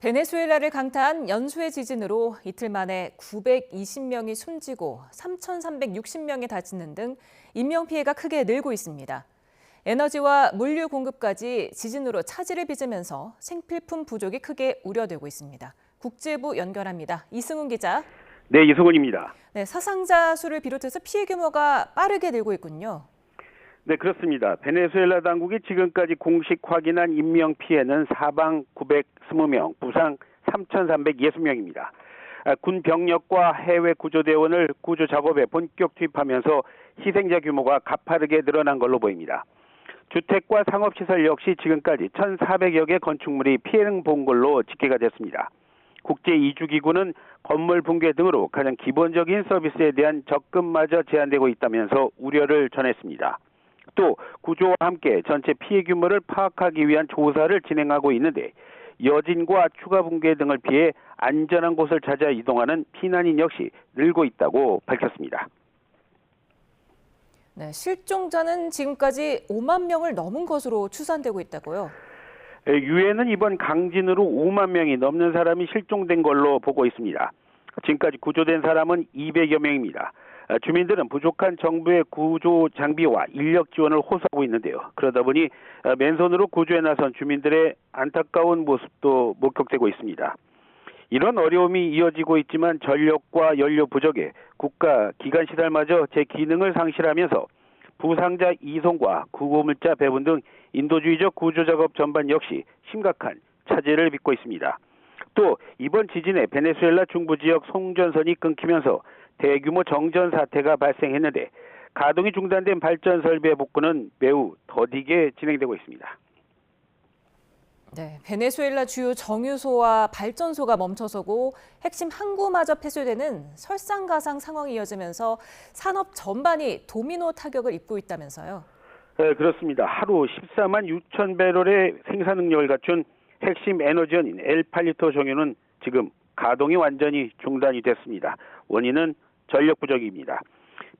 베네수엘라를 강타한 연수의 지진으로 이틀 만에 920명이 숨지고 3,360명이 다치는 등 인명피해가 크게 늘고 있습니다. 에너지와 물류 공급까지 지진으로 차질을 빚으면서 생필품 부족이 크게 우려되고 있습니다. 국제부 연결합니다. 이승훈 기자. 네, 이승훈입니다. 네, 사상자 수를 비롯해서 피해 규모가 빠르게 늘고 있군요. 네, 그렇습니다. 베네수엘라 당국이 지금까지 공식 확인한 인명 피해는 사방 920명, 부상 3,360명입니다. 군 병력과 해외 구조대원을 구조 작업에 본격 투입하면서 희생자 규모가 가파르게 늘어난 걸로 보입니다. 주택과 상업시설 역시 지금까지 1,400여 개 건축물이 피해를 본 걸로 집계가 됐습니다. 국제이주기구는 건물 붕괴 등으로 가장 기본적인 서비스에 대한 접근마저 제한되고 있다면서 우려를 전했습니다. 또 구조와 함께 전체 피해 규모를 파악하기 위한 조사를 진행하고 있는데 여진과 추가 붕괴 등을 피해 안전한 곳을 찾아 이동하는 피난인 역시 늘고 있다고 밝혔습니다. 네, 실종자는 지금까지 5만 명을 넘은 것으로 추산되고 있다고요. 유엔은 이번 강진으로 5만 명이 넘는 사람이 실종된 걸로 보고 있습니다. 지금까지 구조된 사람은 200여 명입니다. 주민들은 부족한 정부의 구조 장비와 인력 지원을 호소하고 있는데요. 그러다 보니 맨손으로 구조에 나선 주민들의 안타까운 모습도 목격되고 있습니다. 이런 어려움이 이어지고 있지만 전력과 연료 부족에 국가 기관 시설마저 제 기능을 상실하면서 부상자 이송과 구조물자 배분 등 인도주의적 구조 작업 전반 역시 심각한 차질을 빚고 있습니다. 또 이번 지진에 베네수엘라 중부 지역 송전선이 끊기면서 대규모 정전 사태가 발생했는데 가동이 중단된 발전 설비의 복구는 매우 더디게 진행되고 있습니다. 네, 베네수엘라 주요 정유소와 발전소가 멈춰서고 핵심 항구마저 폐쇄되는 설상가상 상황이 이어지면서 산업 전반이 도미노 타격을 입고 있다면서요. 네, 그렇습니다. 하루 14만 6천 배럴의 생산 능력을 갖춘 핵심 에너지원인 엘팔리토 정유는 지금 가동이 완전히 중단이 됐습니다. 원인은 전력 부족입니다.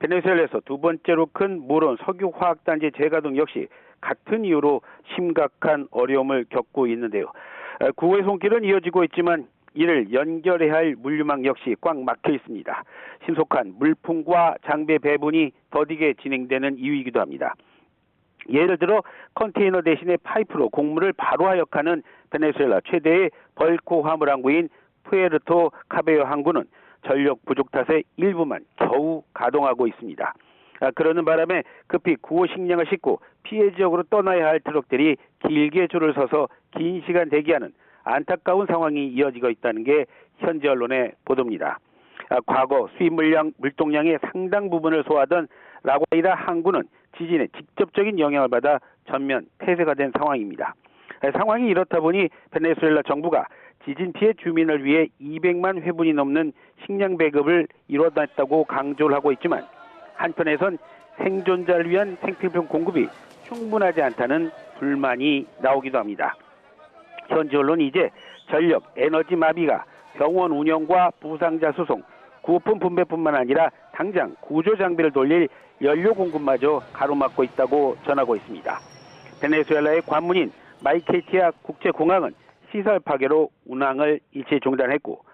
베네수엘라에서 두 번째로 큰 무론 석유화학단지 재가동 역시 같은 이유로 심각한 어려움을 겪고 있는데요. 구호의 손길은 이어지고 있지만 이를 연결해야 할 물류망 역시 꽉 막혀 있습니다. 신속한 물품과 장비 배분이 더디게 진행되는 이유이기도 합니다. 예를 들어 컨테이너 대신에 파이프로 곡물을 바로 하역하는 베네수엘라 최대의 벌코 화물 항구인 푸에르토 카베요 항구는 전력 부족 탓에 일부만 겨우 가동하고 있습니다. 그러는 바람에 급히 구호 식량을 싣고 피해 지역으로 떠나야 할 트럭들이 길게 줄을 서서 긴 시간 대기하는 안타까운 상황이 이어지고 있다는 게 현지 언론의 보도입니다. 과거 수입 물동량의 상당 부분을 소화하던 라과이라 항구는 지진의 직접적인 영향을 받아 전면 폐쇄가 된 상황입니다. 상황이 이렇다 보니 베네수엘라 정부가 지진 피해 주민을 위해 200만 회분이 넘는 식량 배급을 이뤄냈다고 강조를 하고 있지만 한편에선 생존자를 위한 생필품 공급이 충분하지 않다는 불만이 나오기도 합니다. 현지 언론은 이제 전력, 에너지 마비가 병원 운영과 부상자 수송, 구호품 분배뿐만 아니라 당장 구조 장비를 돌릴 연료 공급마저 가로막고 있다고 전하고 있습니다. 베네수엘라의 관문인 마이케티아 국제공항은 시설 파괴로 운항을 일시 중단했고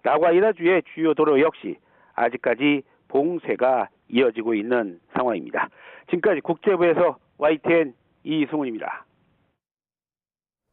라과이라 주의 주요 도로 역시 아직까지 봉쇄가 이어지고 있는 상황입니다. 지금까지 국제부에서 YTN 이승훈입니다.